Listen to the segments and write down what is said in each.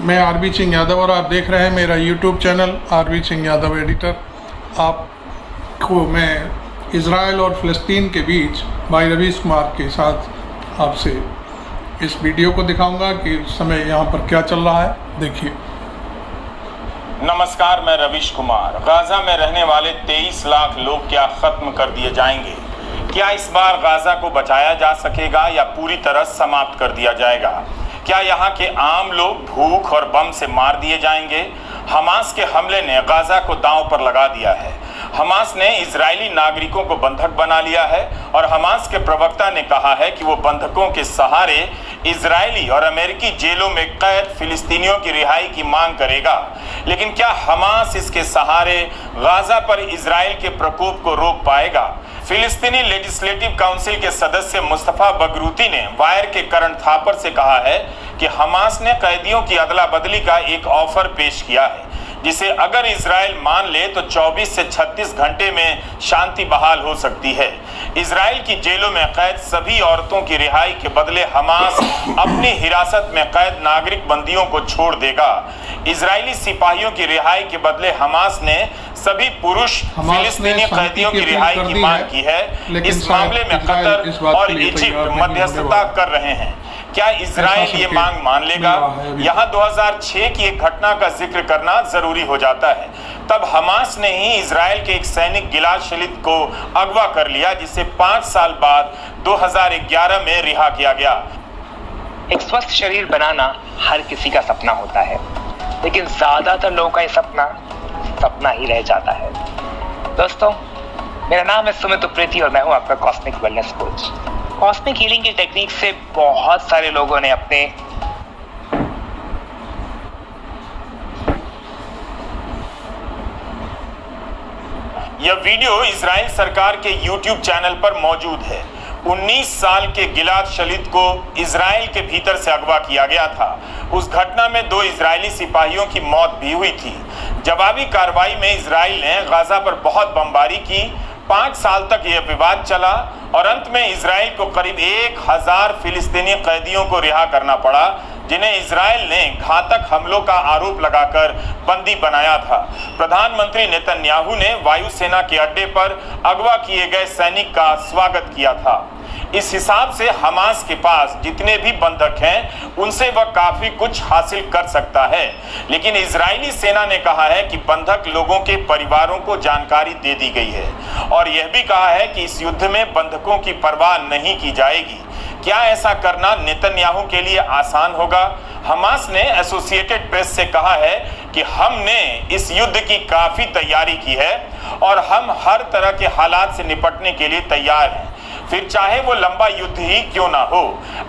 मैं आरबी सिंह यादव और आप देख रहे हैं मेरा YouTube channel RB Singh Yadav editor. आपको मैं इज़राइल और फ़लस्तीन के बीच भाई रवीश कुमार के साथ आपसे इस वीडियो को दिखाऊंगा कि इस समय यहाँ पर क्या चल रहा है। देखिए। नमस्कार, मैं रवीश कुमार। गाजा में रहने वाले 23 लाख लोग क्या खत्म कर दिए जाएंगे? क्या इस बार गाजा को बचाया जा सकेगा या पूरी तरह समाप्त कर दिया जाएगा? क्या यहाँ के आम लोग भूख और बम से मार दिए जाएंगे? हमास के हमले ने गाजा को दांव पर लगा दिया है। हमास ने इजरायली नागरिकों को बंधक बना लिया है और हमास के प्रवक्ता ने कहा है कि वो बंधकों के सहारे इजरायली और अमेरिकी जेलों में कैद फिलिस्तीनियों की रिहाई की मांग करेगा। लेकिन क्या हमास इसके सहारे गाजा पर इजराइल के प्रकोप को रोक पाएगा? फिलिस्तीनी लेजिस्लेटिव काउंसिल के सदस्य मुस्तफा बगरूती ने वायर के करण थापर से कहा है कि हमास ने कैदियों की अदला बदली का एक ऑफर पेश किया है, जिसे अगर इजराइल मान ले तो 24 से 36 घंटे में शांति बहाल हो सकती है। इजराइल की जेलों में कैद सभी औरतों की रिहाई के बदले हमास अपनी हिरासत में कैद नागरिक बंदियों को छोड़ देगा। इजरायली सिपाहियों की रिहाई के बदले हमास ने सभी पुरुष फिलिस्तीनी कैदियों की रिहाई की मांग की है। इस मामले में कतर और इजिप्ट मध्यस्थता कर रहे हैं। क्या इजराइल ये मांग मान लेगा? यहाँ 2006 की एक घटना का जिक्र करना जरूरी हो जाता है। तब हमास ने ही इजराइल के एक सैनिक गिलाद शलीत को अगवा कर लिया, जिसे 5 साल बाद 2011 में रिहा किया गया। एक स्वस्थ शरीर बनाना हर किसी का सपना होता है, लेकिन ज्यादातर लोगों का ये सपना ही रह जाता है। दोस्तों, मेरा नाम है सुमित उप्रेती और मैं हूं आपका cosmic wellness coach. Cosmic healing की टेक्निक से बहुत सारे लोगों ने अपने यह वीडियो इजराइल सरकार के YouTube चैनल पर मौजूद है। 19 साल के गिलाद शलीत को इजराइल के भीतर से अगवा किया गया था। उस घटना में 2 इजरायली सिपाहियों की मौत भी हुई थी। जवाबी कार्रवाई में इजराइल ने गाजा पर बहुत बमबारी की। 5 साल तक यह विवाद चला और अंत में इजराइल को करीब 1000 फिलिस्तीनी कैदियों को रिहा करना पड़ा, जिन्हें इजराइल ने घातक हमलों का आरोप लगाकर बंदी बनाया था। प्रधानमंत्री नेतन्याहू ने वायुसेना के अड्डे पर अगवा किए गए सैनिक का स्वागत किया था। इस हिसाब से हमास के पास जितने भी बंधक हैं, उनसे वह काफी कुछ हासिल कर सकता है। लेकिन इजरायली सेना ने कहा है कि बंधक लोगों के परिवारों को जानकारी दे दी गई है और यह भी कहा है कि इस युद्ध में बंधकों की परवाह नहीं की जाएगी। क्या ऐसा करना नेतन्याहू के लिए आसान होगा? हमास ने एसोसिएटेड प्रेस से कहा है कि हमने इस युद्ध की काफी तैयारी की है और हम हर तरह के हालात से निपटने के लिए तैयार हैं, फिर चाहे वो लंबा युद्ध ही क्यों ना हो।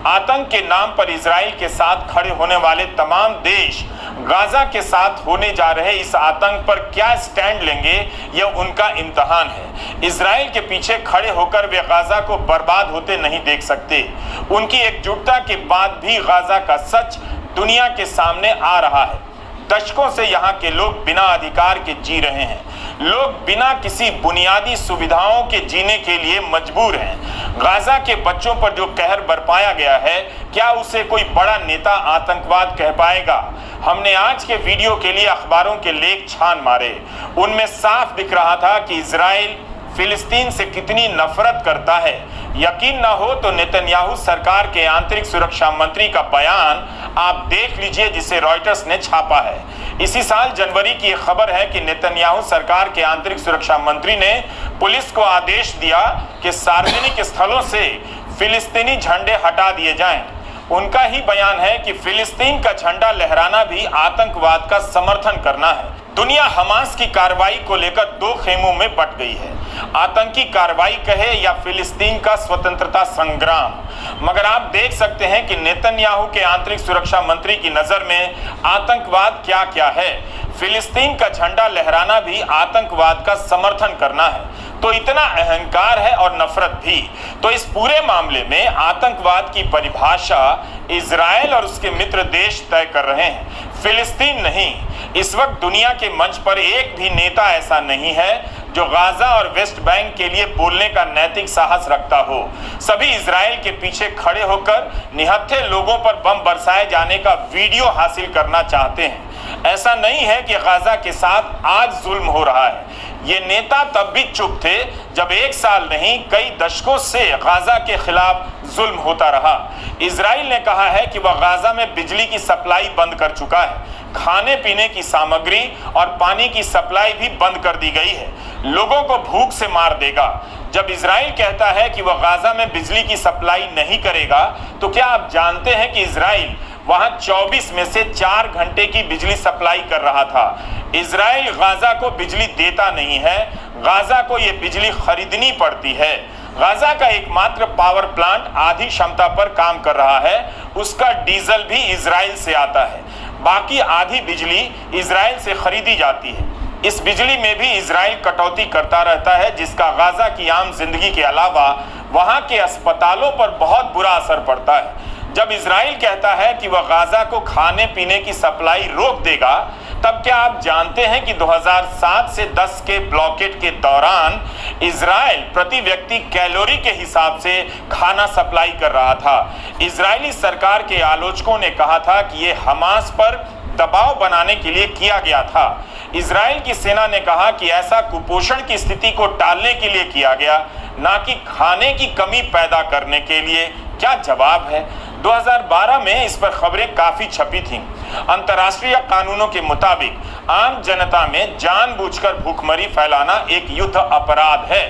आतंक के नाम पर इजराइल के साथ खड़े होने वाले तमाम देश गाजा के साथ होने जा रहे इस आतंक पर क्या स्टैंड लेंगे, यह उनका इम्तिहान है। इजराइल के पीछे खड़े होकर वे गाजा को बर्बाद होते नहीं देख सकते। उनकी एकजुटता के बाद भी गाजा का सच दुनिया के सामने आ रहा है। दशकों से यहाँ के लोग बिना अधिकार के जी रहे हैं। लोग बिना किसी बुनियादी सुविधाओं के जीने के लिए मजबूर हैं। गाजा के बच्चों पर जो कहर बरपाया गया है, क्या उसे कोई बड़ा नेता आतंकवाद कह पाएगा? हमने आज के वीडियो के लिए अखबारों के लेख छान मारे। उनमें साफ दिख रहा था कि इजराइल फिलिस्तीन से कितनी नफरत करता है। यकीन ना हो तो नेतन्याहू सरकार के आंतरिक सुरक्षा मंत्री का बयान आप देख लीजिए, जिसे रॉयटर्स ने छापा है। इसी साल जनवरी की एक खबर है कि नेतन्याहू सरकार के आंतरिक सुरक्षा मंत्री ने पुलिस को आदेश दिया कि सार्वजनिक स्थलों से फिलिस्तीनी झंडे हटा दिए जाएं। उनका ही बयान है कि फिलिस्तीन का झंडा लहराना भी आतंकवाद का समर्थन करना है। दुनिया हमास की कार्रवाई को लेकर 2 खेमों में बट गई है, आतंकी कार्रवाई कहे या फिलिस्तीन का स्वतंत्रता संग्राम। मगर आप देख सकते हैं कि नेतन्याहू के आंतरिक सुरक्षा मंत्री की नजर में आतंकवाद क्या क्या है। फिलिस्तीन का झंडा लहराना भी आतंकवाद का समर्थन करना है, तो इतना अहंकार है और नफरत भी। तो इस पूरे मामले में आतंकवाद की परिभाषा इजराइल और उसके मित्र देश तय कर रहे हैं, फिलिस्तीन नहीं। इस वक्त दुनिया के मंच पर एक भी नेता ऐसा नहीं है जो गाजा और वेस्ट बैंक के लिए बोलने का नैतिक साहस रखता हो। सभी इजराइल के पीछे खड़े होकर निहत्थे लोगों पर बम बरसाए जाने का वीडियो हासिल करना चाहते हैं। ऐसा नहीं है कि गाजा के साथ आज जुल्म हो रहा है। ये नेता तब भी चुप थे जब एक साल नहीं कई दशकों से गाजा के खिलाफ जुल्म होता रहा। इजराइल ने कहा है कि वह गाजा में बिजली की सप्लाई बंद कर चुका है, खाने पीने की सामग्री और पानी की सप्लाई भी बंद कर दी गई है, लोगों को भूख से मार देगा। जब इजराइल कहता है कि वह गाजा में बिजली की सप्लाई नहीं करेगा, तो क्या आप जानते हैं कि इजराइल वहां 24 में से 4 घंटे की बिजली सप्लाई कर रहा था। इजराइल गाजा को बिजली देता नहीं है, गाजा को यह बिजली खरीदनी पड़ती है। गाजा का एकमात्र पावर प्लांट आधी क्षमता पर काम कर रहा है, उसका डीजल भी इजराइल से आता है। बाकी आधी बिजली इजराइल से खरीदी जाती है। इस बिजली में भी इजराइल कटौती करता रहता है, जिसका गाजा की आम जिंदगी के अलावा वहां के अस्पतालों पर बहुत बुरा असर पड़ता है। जब इजराइल कहता है कि वह गाजा को खाने पीने की सप्लाई रोक देगा, तब क्या आप जानते हैं कि 2007 से 10 के ब्लॉकेट के दौरान इजराइल प्रति व्यक्ति कैलोरी के हिसाब से खाना सप्लाई कर रहा था। इजरायली सरकार के आलोचकों ने कहा था कि यह हमास पर दबाव बनाने के लिए किया गया था। इजराइल की सेना ने कहा कि ऐसा कुपोषण की स्थिति को टालने के लिए किया गया, ना कि खाने की कमी पैदा करने के लिए। क्या जवाब है? 2012 में इस पर खबरें काफी छपी थीं। अंतर्राष्ट्रीय कानूनों के मुताबिक आम जनता में जानबूझकर भूखमरी फैलाना एक युद्ध अपराध है।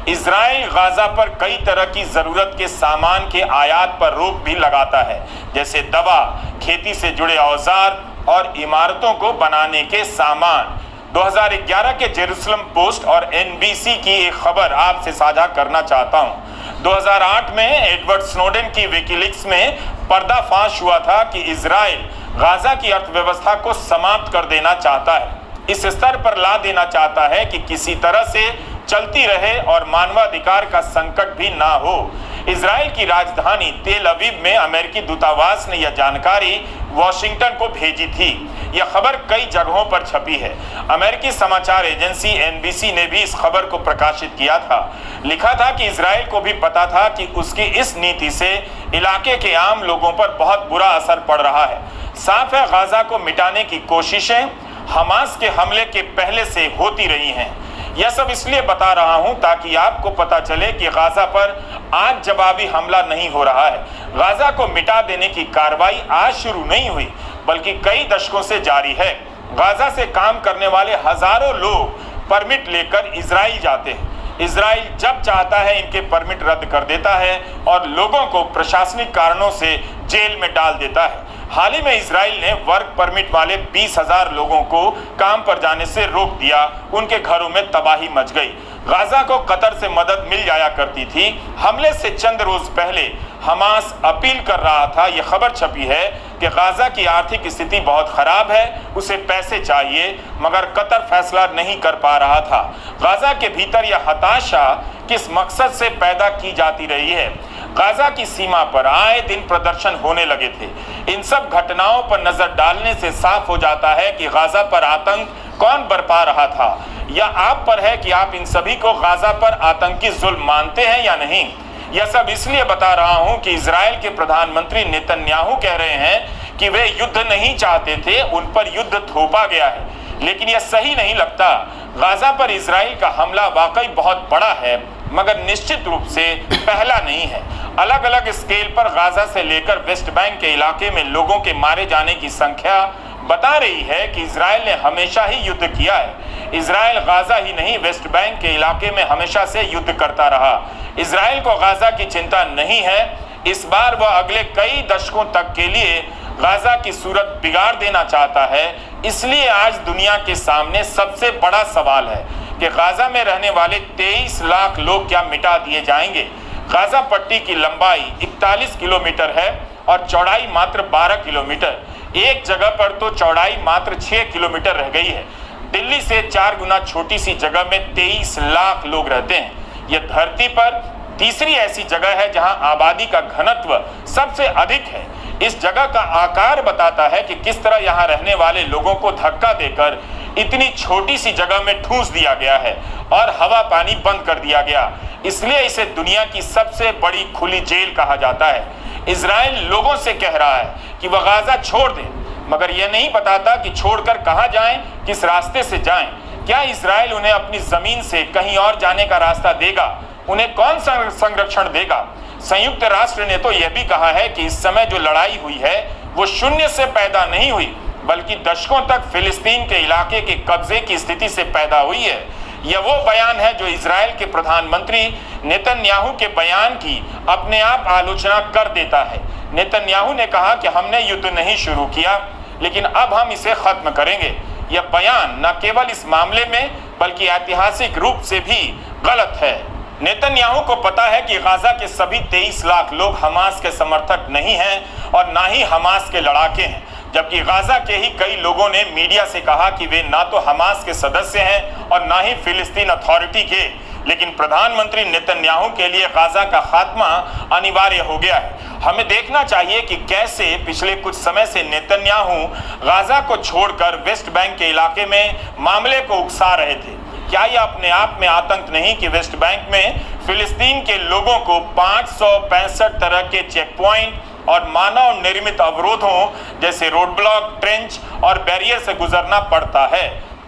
इजराइल गाजा पर कई तरह की जरूरत के सामान के आयात पर रोक भी लगाता है, जैसे दवा, खेती से जुड़े औजार और इमारतों को बनाने के सामान। 2011 के जेरूसलम पोस्ट और NBC की एक खबर आपसे साझा करना चाहता हूं। 2008 में एडवर्ड स्नोडेन की विकीलीक्स में पर्दाफाश हुआ था कि इजराइल गाजा की अर्थव्यवस्था को समाप्त कर देना चाहता है, इस स्तर पर ला देना चाहता है कि किसी तरह से चलती रहे और मानवाधिकार का संकट भी ना हो। इजराइल की राजधानी तेल अवीव में अमेरिकी दूतावास ने यह जानकारी वॉशिंगटन को भेजी थी। यह खबर कई जगहों पर छपी है। अमेरिकी समाचार एजेंसी NBC ने भी इस खबर को प्रकाशित किया था। लिखा था कि इजराइल को भी पता था कि उसकी इस नीति से इलाके के आम लोगों पर बहुत बुरा असर पड़ रहा है। साफ है, गाजा को मिटाने की कोशिशें हमास के हमले के पहले से होती रही हैं। यह सब इसलिए बता रहा हूं ताकि आपको पता चले कि गाजा पर आज जवाबी हमला नहीं हो रहा है। गाजा को मिटा देने की कार्रवाई आज शुरू नहीं हुई, बल्कि कई दशकों से जारी है। गाजा से काम करने वाले हजारों लोग परमिट लेकर इजराइल जाते हैं। इजराइल जब चाहता है इनके परमिट रद्द कर देता है और लोगों को प्रशासनिक कारणों से जेल में डाल देता है। हाल ही में इजराइल ने वर्क परमिट वाले 20,000 लोगों को काम पर जाने से रोक दिया। उनके घरों में तबाही मच गई। गाजा को कतर से मदद मिल जाया करती थी। हमले से चंद रोज पहले हमास अपील कर रहा था, यह खबर छपी है कि गाजा की आर्थिक स्थिति बहुत खराब है, उसे पैसे चाहिए, मगर कतर फैसला नहीं कर पा रहा था। गाजा के भीतर यह हताशा किस मकसद से पैदा की जाती रही है? गाजा की सीमा पर आए दिन प्रदर्शन होने लगे थे। इन सब घटनाओं पर नजर डालने से साफ हो जाता है कि गाजा पर आतंक कौन बरपा रहा था। यह आप पर है कि आप इन सभी को गाजा पर आतंकी जुल्म मानते हैं या नहीं। यह सब इसलिए बता रहा हूं कि इजराइल के प्रधानमंत्री नेतन्याहू कह रहे हैं कि वे युद्ध नहीं चाहते थे, उन पर युद्ध थोपा गया है, लेकिन यह सही नहीं लगता। गाजा पर इजराइल का हमला वाकई बहुत बड़ा है, मगर निश्चित रूप से पहला नहीं है। अलग अलग स्केल पर गाजा से लेकर वेस्ट बैंक के इलाके में लोगों के मारे जाने की संख्या बता रही है कि इजराइल ने हमेशा ही युद्ध किया है। इजराइल गाजा ही नहीं, वेस्ट बैंक के इलाके में हमेशा से युद्ध करता रहा। इजराइल को गाजा की चिंता नहीं है। इस बार वह अगले कई दशकों तक के लिए गाजा की सूरत बिगाड़ देना चाहता है। इसलिए आज दुनिया के सामने सबसे बड़ा सवाल है कि गाजा में रहने वाले 23 लाख लोग क्या मिटा दिए जाएंगे। गाजा पट्टी की लंबाई 41 किलोमीटर है और चौड़ाई मात्र 12 किलोमीटर। एक जगह पर तो चौड़ाई मात्र 6 किलोमीटर रह गई है। दिल्ली से 4 गुना छोटी सी जगह में 23 लाख लोग रहते हैं। यह धरती पर तीसरी ऐसी जगह है जहां आबादी का घनत्व सबसे अधिक है। इस जगह का आकार बताता है कि किस तरह यहां रहने वाले लोगों को धक्का देकर इतनी छोटी सी जगह में ठूंस दिया गया है और हवा पानी बंद कर दिया गया। इसलिए इसे दुनिया की सबसे बड़ी खुली जेल कहा जाता है। इजराइल लोगों से कह रहा है कि वह गाजा छोड़ दें, मगर यह नहीं बताता कि छोड़कर कहां जाएं, किस रास्ते से जाएं। क्या इजराइल उन्हें अपनी जमीन से कहीं और जाने का रास्ता देगा? उन्हें कौन सा संरक्षण देगा? संयुक्त राष्ट्र ने तो यह भी कहा है कि इस समय जो लड़ाई हुई है वो शून्य से पैदा नहीं हुई, बल्कि दशकों तक फिलिस्तीन के इलाके के कब्जे की स्थिति से पैदा हुई है। यह वो बयान है जो इजराइल के प्रधानमंत्री नेतन्याहू के बयान की अपने आप आलोचना कर देता है। नेतन्याहू ने कहा कि हमने युद्ध नहीं शुरू किया, लेकिन अब हम इसे खत्म करेंगे। यह बयान न केवल इस मामले में बल्कि ऐतिहासिक रूप से भी गलत है। नेतन्याहू को पता है कि गाजा के सभी 23 लाख लोग हमास के समर्थक नहीं हैं और ना ही हमास के लड़ाके हैं, जबकि गाजा के ही कई लोगों ने मीडिया से कहा कि वे ना तो हमास के सदस्य हैं और ना ही फिलिस्तीन अथॉरिटी के। लेकिन प्रधानमंत्री नेतन्याहू के लिए गाजा का खात्मा अनिवार्य हो गया है। हमें देखना चाहिए कि कैसे पिछले कुछ समय से नेतन्याहू गाजा को छोड़कर वेस्ट बैंक के इलाके में मामले को उकसा रहे थे। क्या यह अपने आप में आतंक नहीं कि वेस्ट बैंक में फिलिस्तीन के लोगों को 565 तरह के चेक पॉइंट और मानव निर्मित अवरोधों जैसे रोड ब्लॉक, ट्रेंच और बैरियर से गुजरना पड़ता है।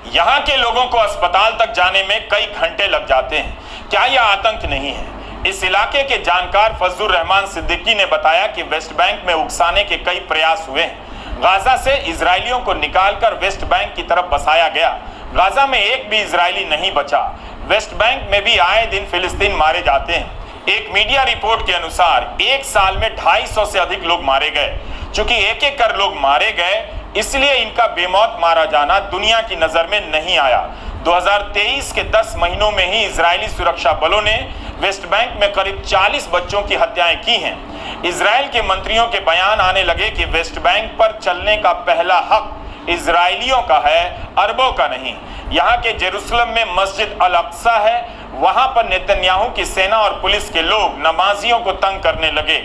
यहाँ के लोगों को अस्पताल तक जाने में कई घंटे लग जाते हैं। क्या यह आतंक नहीं है? इस इलाके के जानकार फजलुर रहमान सिद्दीकी ने बताया कि वेस्ट बैंक में उकसाने के कई प्रयास हुए हैं। गाजा से इजरायलियों को निकालकर वेस्ट बैंक की तरफ बसाया गया। गाजा में एक भी इजरायली नहीं बचा। वेस्ट बैंक में भी आए दिन फिलिस्तीन मारे जाते हैं। एक मीडिया रिपोर्ट के अनुसार एक साल में 250 से अधिक लोग मारे गए। चूंकि एक एक कर लोग मारे गए, इसलिए इनका बेमौत मारा जाना दुनिया की नजर में नहीं आया। 2023 के 10 महीनों में ही इजरायली सुरक्षा बलों ने वेस्ट बैंक में करीब 40 बच्चों की हत्याएं की हैं। इजराइल के मंत्रियों के बयान आने लगे कि वेस्ट बैंक पर चलने का पहला हक इजरायलियों का है, अरबों का नहीं। यहाँ के जेरूसलम में मस्जिद अल अक्सा है, वहां पर नेतन्याहू की सेना और पुलिस के लोग नमाजियों को तंग करने लगे।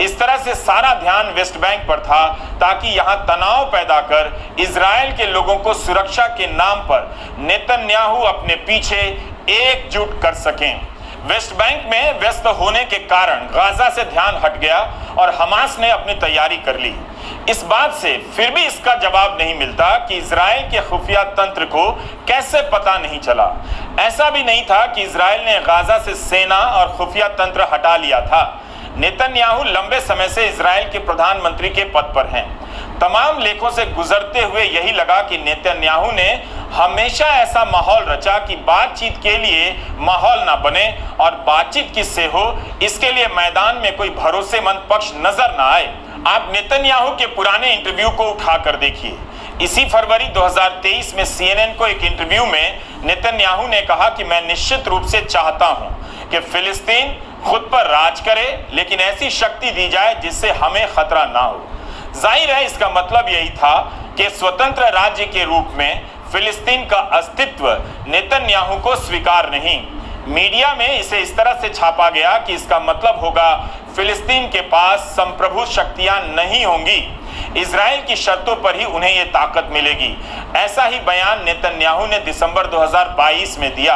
इस तरह से सारा ध्यान वेस्ट बैंक पर था ताकि यहाँ तनाव पैदा कर इजराइल के लोगों को सुरक्षा के नाम पर नेतन्याहू अपने पीछे एकजुट कर सकें। वेस्ट बैंक में व्यस्त होने के कारण गाजा से ध्यान हट गया और हमास ने अपनी तैयारी कर ली। इस बात से फिर भी इसका जवाब नहीं मिलता कि इजराइल के खुफिया तंत्र को कैसे पता नहीं चला। ऐसा भी नहीं था कि इजराइल ने गाजा से सेना और खुफिया तंत्र हटा लिया था। नेतन्याहू लंबे समय से इजराइल के प्रधानमंत्री के पद पर हैं। तमाम लेखों से गुजरते हुए यही लगा कि नेतन्याहू ने हमेशा ऐसा माहौल रचा कि बातचीत के लिए माहौल ना बने और बातचीत किससे हो इसके लिए मैदान में कोई भरोसेमंद पक्ष नजर ना आए। आप नेतन्याहू के पुराने इंटरव्यू को उठाकर देखिए। इसी फरवरी 2023 में CNN को एक इंटरव्यू में नेतन्याहू ने कहा कि मैं निश्चित रूप से चाहता हूं कि फिलिस्तीन खुद पर राज करे, लेकिन ऐसी शक्ति दी जाए जिससे हमें खतरा ना हो। जाहिर है इसका मतलब यही था कि स्वतंत्र राज्य के रूप में फिलिस्तीन का अस्तित्व नेतन्याहू को स्वीकार नहीं। मीडिया में इसे इस तरह से छापा गया कि इसका मतलब होगा फिलिस्तीन के पास संप्रभु शक्तियां नहीं होंगी, इजराइल की शर्तों पर ही उन्हें यह ताकत मिलेगी। ऐसा ही बयान नेतन्याहू ने दिसंबर 2022 में दिया।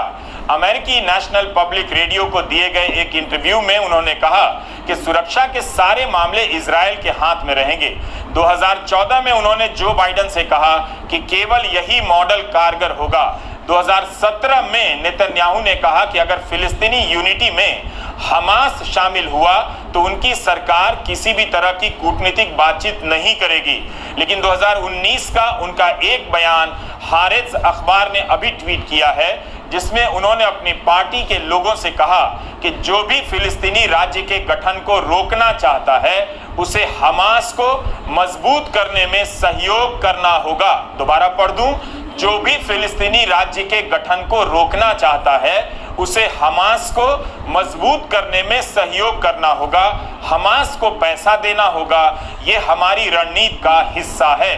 अमेरिकी नेशनल पब्लिक रेडियो को दिए गए एक इंटरव्यू में उन्होंने कहा कि सुरक्षा के सारे मामले इजराइल के हाथ में रहेंगे। 2014 में उन्होंने जो बाइडेन से कहा कि केवल यही मॉडल कारगर होगा। 2017 में नेतन्याहू ने कहा कि अगर फिलिस्तीनी यूनिटी में हमास शामिल हुआ तो उनकी सरकार किसी भी तरह की कूटनीतिक बातचीत नहीं करेगी। लेकिन 2019 का उनका एक बयान हारेज अखबार ने अभी ट्वीट किया है, जिसमें उन्होंने अपनी पार्टी के लोगों से कहा कि जो भी फिलिस्तीनी राज्य के गठन को रोकना चाहता है उसे हमास को मजबूत करने में सहयोग करना होगा। दोबारा पढ़ दूं, जो भी फिलिस्तीनी राज्य के गठन को रोकना चाहता है उसे हमास को मजबूत करने में सहयोग करना होगा, हमास को पैसा देना होगा। ये हमारी रणनीति का हिस्सा है।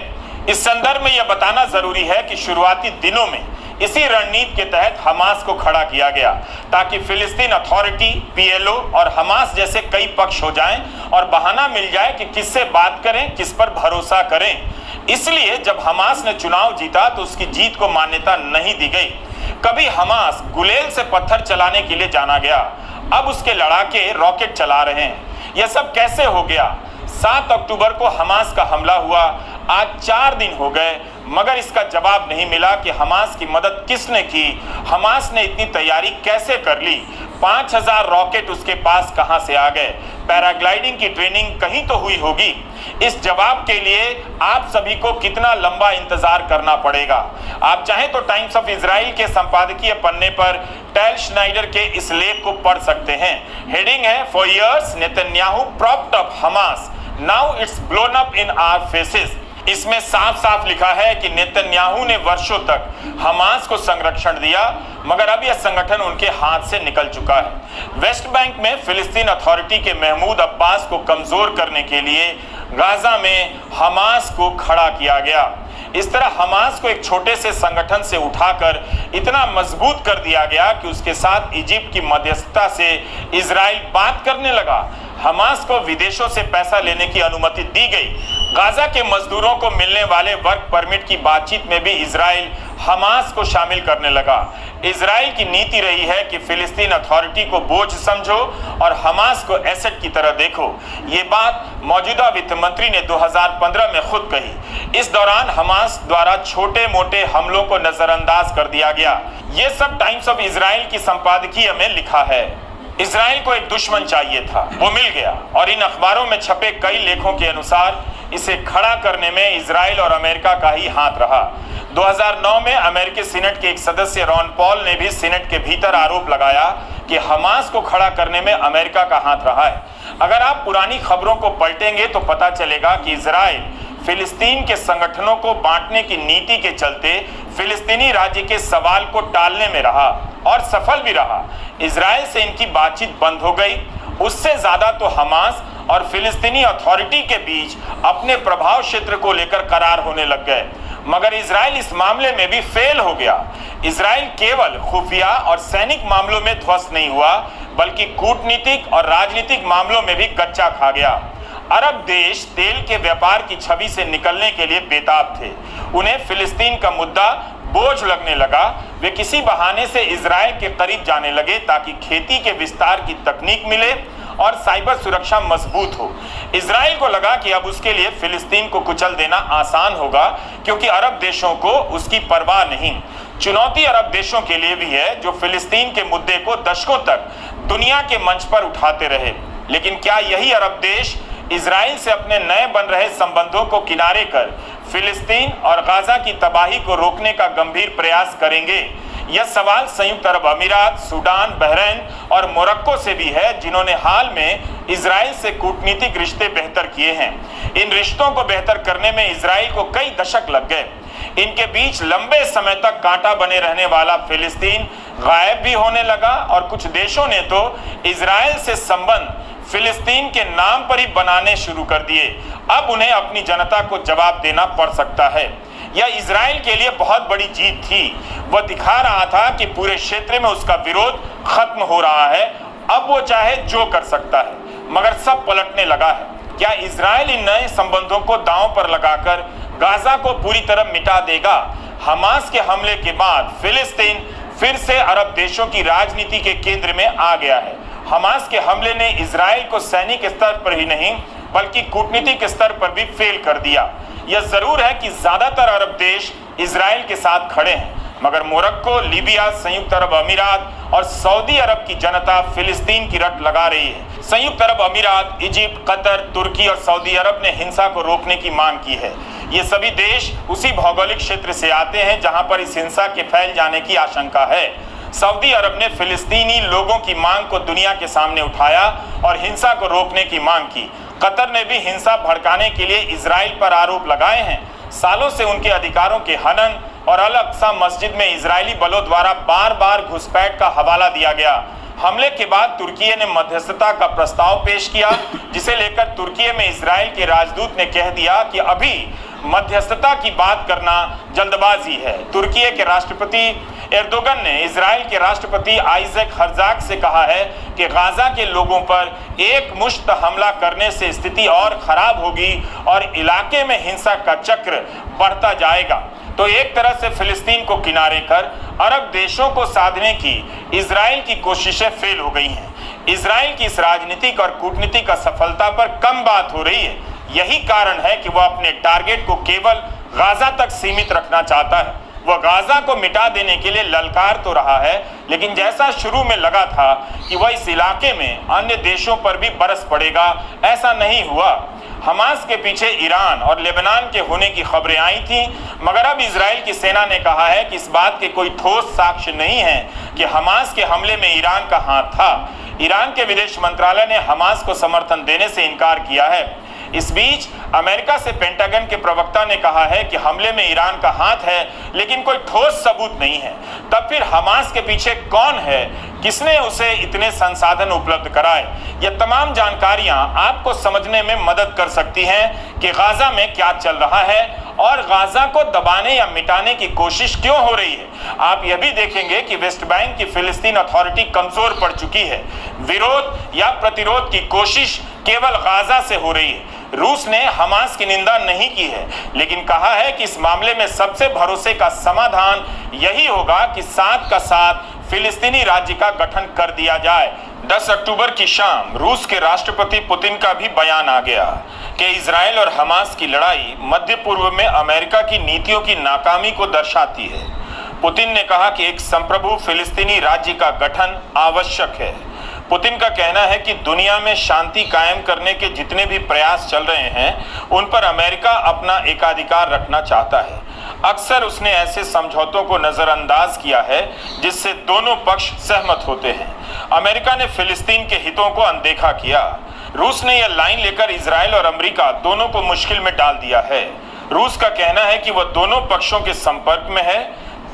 इस संदर्भ में यह बताना जरूरी है कि शुरुआती दिनों में इसी रणनीति के तहत हमास को खड़ा किया गया ताकि फिलिस्तीन अथॉरिटी, PLO और हमास जैसे कई पक्ष हो जाएं और बहाना मिल जाए कि किससे बात करें, किस पर भरोसा करें। इसलिए जब हमास ने चुनाव जीता तो उसकी जीत को मान्यता नहीं दी गई। कभी हमास गुलेल से पत्थर चलाने के लिए जाना गया, अब उसके लड़ाके रॉकेट चला रहे हैं। यह सब कैसे हो गया? 7 अक्टूबर को हमास का हमला हुआ, आज 4 दिन हो गए, मगर इसका जवाब नहीं मिला कि हमास की मदद किसने की, हमास ने इतनी तैयारी कैसे कर ली, 5000 रॉकेट उसके पास कहां से आ गए, पैराग्लाइडिंग की ट्रेनिंग कहीं तो हुई होगी। इस जवाब के लिए आप सभी को कितना लंबा इंतजार करना पड़ेगा? आप चाहें तो टाइम्स ऑफ इजराइल के संपादकीय पन्ने पर टेल श्नाइडर के इस लेख को पढ़ सकते हैं। हेडिंग है for years Netanyahu propped up Hamas, now it's blown up in our faces. इसमें साफ साफ लिखा है कि नेतन्याहू ने वर्षों तक हमास को संरक्षण दिया, मगर अब यह संगठन उनके हाथ से निकल चुका है। वेस्ट बैंक में फिलिस्तीन अथॉरिटी के महमूद अब्बास को कमजोर करने के लिए गाजा में हमास को खड़ा किया गया। इस तरह हमास को एक छोटे से संगठन से उठाकर इतना मजबूत कर दिया गया कि उसके साथ इजिप्ट की मध्यस्थता से इजराइल बात करने लगा। हमास को विदेशों से पैसा लेने की अनुमति दी गई। गाजा के मजदूरों को मिलने वाले वर्क परमिट की बातचीत में भी इजराइल हमास को शामिल करने लगा। इजराइल की नीति रही है कि फिलिस्तीन अथॉरिटी को बोझ समझो और हमास को एसेट की तरह देखो। ये बात मौजूदा वित्त मंत्री ने 2015 में खुद कही। इस दौरान हमास द्वारा छोटे मोटे हमलों को नजरअंदाज कर दिया गया। ये सब टाइम्स ऑफ इजराइल की संपादकीय में लिखा है। इजराइल को एक दुश्मन चाहिए था, वो मिल गया, और इन अखबारों में छपे कई लेखों के अनुसार इसे खड़ा करने में इजराइल और अमेरिका का ही हाथ रहा। 2009 में अमेरिकी सीनेट के एक सदस्य रॉन पॉल ने भी सीनेट के भीतर आरोप लगाया कि हमास को खड़ा करने में अमेरिका का हाथ रहा है। अगर आप पुरानी खबरों को पलटेंगे तो पता चलेगा कि इजराइल फिलिस्तीन के संगठनों को बांटने की नीति के चलते फिलिस्तीनी राज्य के सवाल को टालने में रहा और सफल भी रहा। इजराइल से इनकी बातचीत बंद हो गई। उससे ज्यादा तो हमास और फिलिस्तीनी अथॉरिटी के बीच अपने प्रभाव क्षेत्र को लेकर करार होने लग गए, मगर इजराइल इस मामले में भी फेल हो गया। इजराइल केवल खुफिया और सैनिक मामलों में ध्वस्त नहीं हुआ, बल्कि कूटनीतिक और राजनीतिक मामलों में भी कच्चा खा गया। अरब देश तेल के व्यापार की छवि से निकलने के लिए बेताब थे। उन्हें फिलिस्तीन का मुद्दा बोझ लगने लगा। वे किसी बहाने से इजराइल के करीब जाने लगे ताकि खेती के विस्तार की तकनीक मिले और साइबर सुरक्षा मजबूत हो। इजराइल को लगा कि अब उसके लिए फिलिस्तीन को कुचल देना आसान होगा, क्योंकि अरब देशों को उसकी परवाह नहीं। चुनौती अरब देशों के लिए भी है, जो फिलिस्तीन के मुद्दे को दशकों तक दुनिया के मंच पर उठाते रहे। लेकिन क्या यही अरब देश इजराइल से अपने नए बन रहे संबंधों को किनारे कर फिलिस्तीन और गाजा की तबाही को रोकने का गंभीर प्रयास करेंगे? यह सवाल संयुक्त अरब अमीरात, सूडान, बहरीन और मोरक्को से भी है, जिन्होंने हाल में इजराइल से कूटनीतिक रिश्ते बेहतर किए हैं। इन रिश्तों को बेहतर करने में इजराइल को कई दशक लग गए। इनके बीच लंबे समय तक कांटा बने रहने वाला फिलिस्तीन गायब भी होने लगा, और कुछ देशों ने तो इजराइल से संबंध फिलिस्तीन के नाम पर ही बनाने शुरू कर दिए। अब उन्हें अपनी जनता को जवाब देना पड़ सकता है। यह इजराइल के लिए बहुत बड़ी जीत थी। वह दिखा रहा था कि पूरे क्षेत्र में उसका विरोध खत्म हो रहा है। अब वो चाहे जो कर सकता है, मगर सब पलटने लगा है। क्या इजराइल इन नए संबंधों को दांव पर लगाकर गाजा को पूरी तरह मिटा देगा? हमास के हमले के बाद फिलिस्तीन फिर से अरब देशों की राजनीति के केंद्र में आ गया है। हमास के हमले ने इजराइल को सैनिक स्तर पर ही नहीं, बल्कि कूटनीतिक स्तर पर भी फेल कर दिया। यह जरूर है कि ज्यादातर अरब देश इजराइल के साथ खड़े हैं, मगर मोरक्को, लीबिया, संयुक्त अरब अमीरात और सऊदी अरब की जनता फिलिस्तीन की रट लगा रही है। संयुक्त अरब अमीरात, इजिप्ट, कतर, तुर्की और सऊदी अरब ने हिंसा को रोकने की मांग की है। ये सभी देश उसी भौगोलिक क्षेत्र से आते हैं जहां पर इस हिंसा के फैल जाने की आशंका है। सऊदी अरब ने फिलिस्तीनी लोगों की मांग को दुनिया के सामने उठाया और हिंसा को रोकने की मांग की। कतर ने भी हिंसा भड़काने के लिए इजराइल पर आरोप लगाए हैं। सालों से उनके अधिकारों के हनन और अल अक्सा मस्जिद में इजरायली बलों द्वारा बार बार घुसपैठ का हवाला दिया गया। हमले के बाद तुर्की ने मध्यस्थता का प्रस्ताव पेश किया, जिसे लेकर तुर्की में इजराइल के राजदूत ने कह दिया कि अभी मध्यस्थता की बात करना जल्दबाजी है। तुर्की के राष्ट्रपति एर्दोगन ने इजराइल के राष्ट्रपति आइजैक हर्जाग से कहा है कि गाजा के लोगों पर एक मुश्त हमला करने से स्थिति और खराब होगी और इलाके में हिंसा का चक्र बढ़ता जाएगा। तो एक तरह से फिलिस्तीन को किनारे कर अरब देशों को साधने की इजराइल की कोशिशें फेल हो गई हैं। इजराइल की इस राजनीतिक और कूटनीतिक असफलता पर कम बात हो रही है। यही कारण है कि वह अपने टारगेट को केवल गाजा तक सीमित रखना चाहता है। वह गाजा को मिटा देने के लिए ललकार तो रहा है, लेकिन जैसा शुरू में लगा था कि वह इस इलाके में अन्य देशों पर भी बरस पड़ेगा, ऐसा नहीं हुआ। हमास के पीछे ईरान और लेबनान के होने की खबरें आई थी, मगर अब इजराइल की सेना ने कहा है कि इस बात के कोई ठोस साक्ष्य नहीं है कि हमास के हमले में ईरान का हाथ था। ईरान के विदेश मंत्रालय ने हमास को समर्थन देने से इनकार किया है। इस बीच अमेरिका से पेंटागन के प्रवक्ता ने कहा है कि हमले में ईरान का हाथ है, लेकिन कोई ठोस सबूत नहीं है। तब फिर हमास के पीछे कौन है, किसने उसे इतने संसाधन उपलब्ध कराए? यह तमाम जानकारियां आपको समझने में मदद कर सकती हैं कि गाजा में क्या चल रहा है और गाजा को दबाने या मिटाने की कोशिश क्यों हो रही है। आप यह भी देखेंगे कि वेस्ट बैंक की फिलिस्तीन अथॉरिटी कमजोर पड़ चुकी है। विरोध या प्रतिरोध की कोशिश केवल गाजा से हो रही है। रूस ने हमास की निंदा नहीं की है, लेकिन कहा है कि इस मामले में सबसे भरोसे का समाधान यही होगा कि साथ का साथ फिलिस्तीनी राज्य का गठन कर दिया जाए। 10 अक्टूबर की शाम रूस के राष्ट्रपति पुतिन का भी बयान आ गया कि इजराइल और हमास की लड़ाई मध्य पूर्व में अमेरिका की नीतियों की नाकामी को दर्शाती है। पुतिन ने कहा कि एक संप्रभु फिलिस्तीनी राज्य का गठन आवश्यक है। पुतिन का कहना है कि दुनिया में शांति कायम करने के जितने भी प्रयास चल रहे हैं, उन पर अमेरिका अपना एकाधिकार रखना चाहता है। अक्सर उसने ऐसे समझौतों को नजरअंदाज किया है जिससे दोनों पक्ष सहमत होते हैं। अमेरिका ने फिलिस्तीन के हितों को अनदेखा किया। रूस ने यह लाइन लेकर इजराइल और अमेरिका दोनों को मुश्किल में डाल दिया है। रूस का कहना है कि वह दोनों पक्षों के संपर्क में है।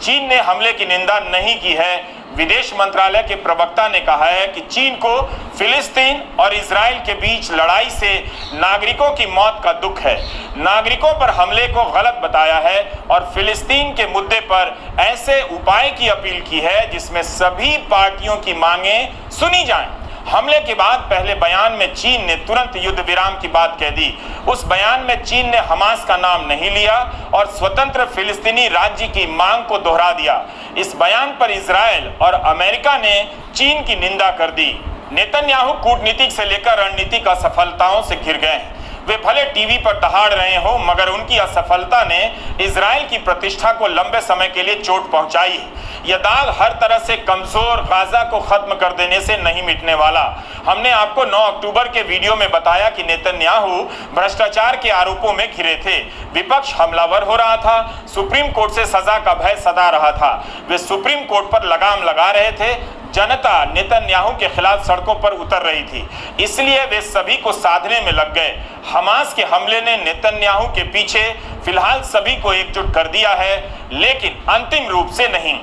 चीन ने हमले की निंदा नहीं की है। विदेश मंत्रालय के प्रवक्ता ने कहा है कि चीन को फिलिस्तीन और इजराइल के बीच लड़ाई से नागरिकों की मौत का दुख है। नागरिकों पर हमले को गलत बताया है और फिलिस्तीन के मुद्दे पर ऐसे उपाय की अपील की है जिसमें सभी पार्टियों की मांगें सुनी जाएं। हमले के बाद पहले बयान में चीन ने तुरंत युद्ध विराम की बात कह दी। उस बयान में चीन ने हमास का नाम नहीं लिया और स्वतंत्र फिलिस्तीनी राज्य की मांग को दोहरा दिया। इस बयान पर इजराइल और अमेरिका ने चीन की निंदा कर दी। नेतन्याहू कूटनीतिक से लेकर रणनीतिक असफलताओं से घिर गए हैं। वे भले टीवी पर दहाड़ रहे हो, मगर उनकी असफलता ने इजराइल की प्रतिष्ठा को लंबे समय के लिए चोट पहुंचाई है। यह दाग हर तरह से कमजोर गाजा को खत्म कर देने से नहीं मिटने वाला। हमने आपको 9 अक्टूबर के वीडियो में बताया कि नेतन्याहू भ्रष्टाचार के आरोपों में घिरे थे। विपक्ष हमलावर हो रहा था। सुप्रीम कोर्ट से सजा का भय सता रहा था। वे सुप्रीम कोर्ट पर लगाम लगा रहे थे। जनता नेतन्याहू के खिलाफ सड़कों पर उतर रही थी, इसलिए वे सभी को साधने में लग गए। हमास के हमले ने नेतन्याहू के पीछे फिलहाल सभी को एकजुट कर दिया है, लेकिन अंतिम रूप से नहीं।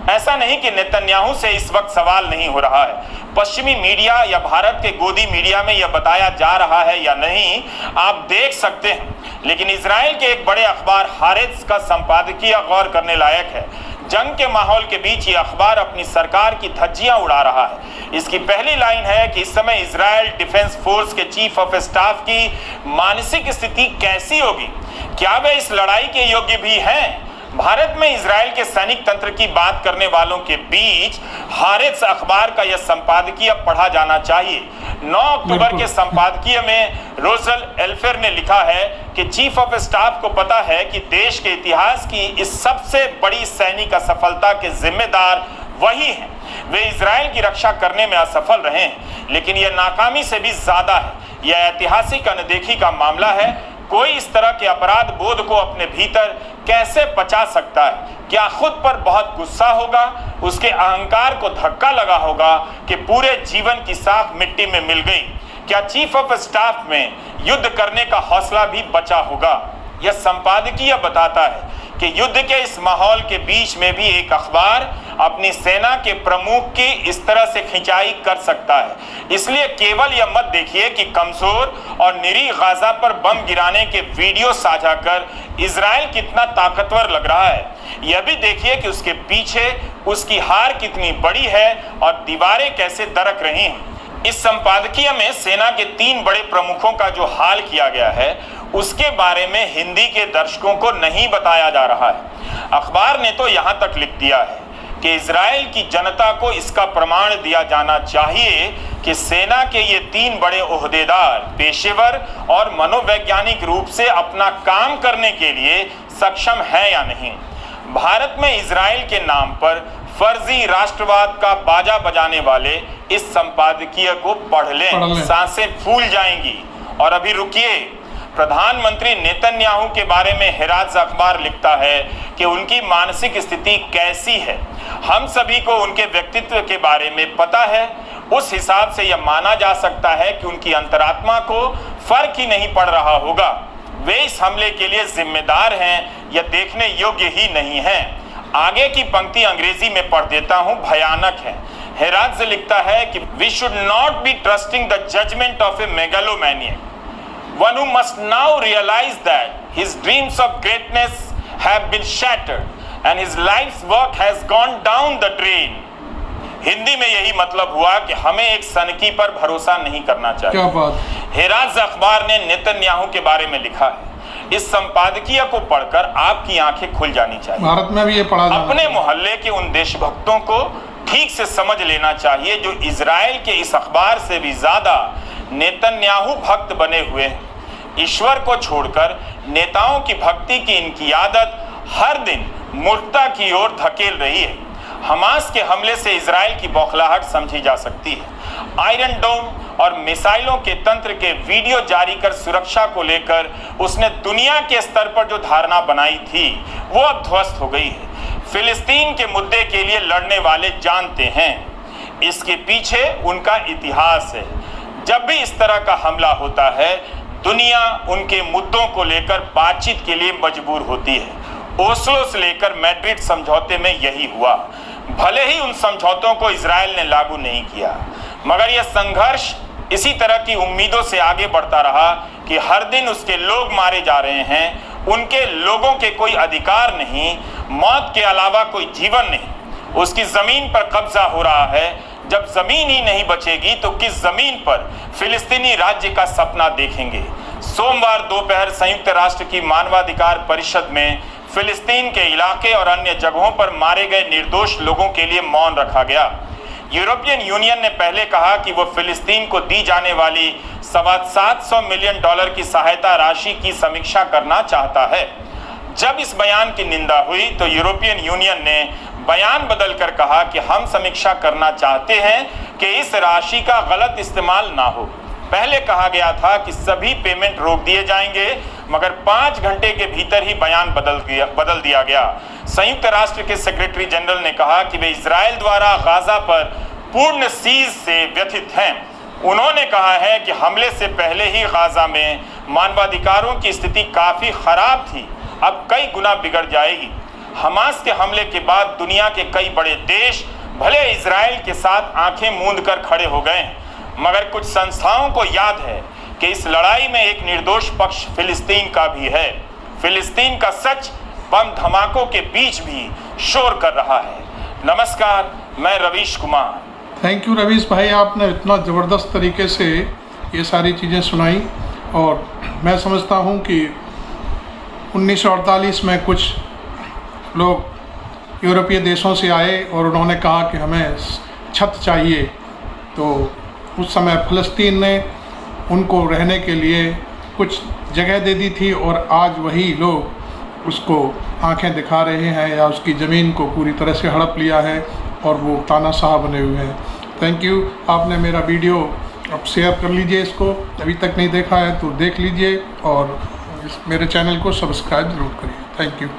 ऐसा नहीं कि नेतन्याहू से इस वक्त सवाल नहीं हो रहा है। पश्चिमी मीडिया या भारत के गोदी मीडिया में यह बताया जा रहा है या नहीं, आप देख सकते हैं, लेकिन इजराइल के एक बड़े अखबार हारेट्स का संपादकीय गौर करने लायक है। जंग के माहौल के बीच ये अखबार अपनी सरकार की धज्जियां उड़ा रहा है। इसकी पहली लाइन है कि इस समय इजराइल डिफेंस फोर्स के चीफ ऑफ स्टाफ की मानसिक स्थिति कैसी होगी, क्या वे इस लड़ाई के योग्य भी हैं? भारत में इजराइल के सैनिक तंत्र की बात करने वालों के बीच हारेट्स अखबार का यह संपादकीय पढ़ा जाना चाहिए। 9 अक्टूबर के संपादकीय में रोजल एल्फेर ने लिखा है कि चीफ ऑफ स्टाफ को पता है कि देश के इतिहास की इस सबसे बड़ी सैनिक असफलता के जिम्मेदार वही हैं। वे इजराइल की रक्षा करने में असफल रहे हैं, लेकिन यह नाकामी से भी ज्यादा है। यह ऐतिहासिक अनदेखी का मामला है। कोई इस तरह के अपराध बोध को अपने भीतर कैसे पचा सकता है? क्या खुद पर बहुत गुस्सा होगा? उसके अहंकार को धक्का लगा होगा कि पूरे जीवन की साख मिट्टी में मिल गई? क्या चीफ ऑफ स्टाफ में युद्ध करने का हौसला भी बचा होगा? यह संपादकीय बताता है कि युद्ध के इस माहौल के बीच में भी एक अखबार अपनी सेना के प्रमुख की इस तरह से खिंचाई कर सकता है। इसलिए केवल यह मत देखिए कि कमजोर और निरीह गाजा पर बम गिराने के वीडियो साझा कर इजराइल कितना ताकतवर लग रहा है, यह भी देखिए कि उसके पीछे उसकी हार कितनी बड़ी है और दीवारें कैसे दरक रही हैं। इस संपादकीय में सेना के 3 बड़े प्रमुखों का जो हाल किया गया है उसके बारे में हिंदी के दर्शकों को नहीं बताया जा रहा है। अखबार ने तो यहाँ तक लिख दिया है कि इजराइल की जनता को इसका प्रमाण दिया जाना चाहिए कि सेना के ये 3 बड़े ओहदेदार पेशेवर और मनोवैज्ञानिक रूप से अपना काम करने के लिए सक्षम है या नहीं। भारत में इजराइल के नाम पर फर्जी राष्ट्रवाद का बाजा बजाने वाले इस संपादकीय को पढ़ लें, सांसें फूल जाएंगी। और अभी रुकिए, प्रधानमंत्री नेतन्याहू के बारे में हेराज अखबार लिखता है कि उनकी मानसिक स्थिति कैसी है। हम सभी को उनके व्यक्तित्व के बारे में पता है। उस हिसाब से यह माना जा सकता है कि उनकी अंतरात्मा को फर्क ही नहीं पड़ रहा होगा। वे इस हमले के लिए जिम्मेदार हैं, यह देखने योग्य ही नहीं है। आगे की पंक्ति अंग्रेजी में पढ़ देता हूं, भयानक है। हेराज लिखता है कि we should not be trusting the judgement of a megalomaniac, one who must now realise that his dreams of greatness have been shattered and his life's work has gone down the drain. Hindi में यही मतलब हुआ कि हमें एक सनकी पर भरोसा नहीं करना चाहिए। क्या बात। हेराज अखबार ने नेतन्याहू के बारे में लिखा है। इस संपादकीय को पढ़कर आपकी आंखें खुल जानी चाहिए। भारत में भी ये पढ़ा जाना अपने मोहल्ले के उन देशभक्तों को ठीक से समझ लेना चाहिए जो इजराइल के इस अखबार से भी ज्यादा नेतन्याहू भक्त बने हुए हैं। ईश्वर को छोड़कर नेताओं की भक्ति की इनकी आदत हर दिन मूर्खता की ओर धकेल रही है। हमास के हमले से इजराइल की बौखलाहट समझी जा सकती है। आयरन डोम और मिसाइलों के तंत्र के वीडियो जारी कर सुरक्षा को लेकर उसने दुनिया के स्तर पर जो धारणा बनाई थी वो अब ध्वस्त हो गई है। फिलिस्तीन के मुद्दे के लिए लड़ने वाले जानते हैं इसके पीछे उनका इतिहास है। जब भी इस तरह का हमला होता है दुनिया उनके मुद्दों को लेकर बातचीत के लिए मजबूर होती है। ओस्लो से लेकर मैड्रिड समझौते में यही हुआ। भले ही उन समझौतों को इजराइल ने लागू नहीं किया, मगर यह संघर्ष इसी तरह की उम्मीदों से आगे बढ़ता रहा कि हर दिन उसके लोग मारे जा रहे हैं, उनके लोगों के कोई अधिकार नहीं, मौत के अलावा कोई जीवन नहीं। उसकी जमीन पर कब्जा हो रहा है। जब जमीन ही नहीं बचेगी तो किस जमीन पर फिलिस्तीनी राज्य का सपना देखेंगे। सोमवार दोपहर संयुक्त राष्ट्र की मानवाधिकार परिषद में फिलिस्तीन के इलाके और अन्य जगहों पर मारे गए निर्दोष लोगों के लिए मौन रखा गया। यूरोपियन यूनियन ने पहले कहा कि वो फिलिस्तीन को दी जाने वाली $700 मिलियन की सहायता राशि की समीक्षा करना चाहता है। जब इस बयान की निंदा हुई तो यूरोपियन यूनियन ने बयान बदलकर कहा कि हम समीक्षा करना चाहते हैं कि इस राशि का गलत इस्तेमाल ना हो। पहले कहा गया था कि सभी पेमेंट रोक दिए जाएंगे, मगर 5 घंटे के भीतर ही बयान बदल दिया गया। संयुक्त राष्ट्र के सेक्रेटरी जनरल ने कहा कि वे इजराइल द्वारा गाजा पर पूर्ण सीज से व्यथित हैं। उन्होंने कहा है कि हमले से पहले ही गाजा में मानवाधिकारों की स्थिति काफी खराब थी, अब कई गुना बिगड़ जाएगी। हमास के हमले के बाद दुनिया के कई बड़े देश भले इजराइल के साथ आंखें मूंद कर खड़े हो गए हैं, मगर कुछ संस्थाओं को याद है कि इस लड़ाई में एक निर्दोष पक्ष फिलिस्तीन का भी है। फिलिस्तीन का सच बम धमाकों के बीच भी शोर कर रहा है। नमस्कार, मैं रवीश कुमार। थैंक यू रवीश भाई, आपने इतना ज़बरदस्त तरीके से ये सारी चीज़ें सुनाई। और मैं समझता हूँ कि 1948 में कुछ लोग यूरोपीय देशों से आए और उन्होंने कहा कि हमें छत चाहिए, तो उस समय फ़लस्तीन ने उनको रहने के लिए कुछ जगह दे दी थी और आज वही लोग उसको आंखें दिखा रहे हैं या उसकी ज़मीन को पूरी तरह से हड़प लिया है और वो तानाशाह बने हुए हैं। थैंक यू, आपने मेरा वीडियो अब शेयर कर लीजिए, इसको अभी तक नहीं देखा है तो देख लीजिए और मेरे चैनल को सब्सक्राइब ज़रूर करिए। Thank you.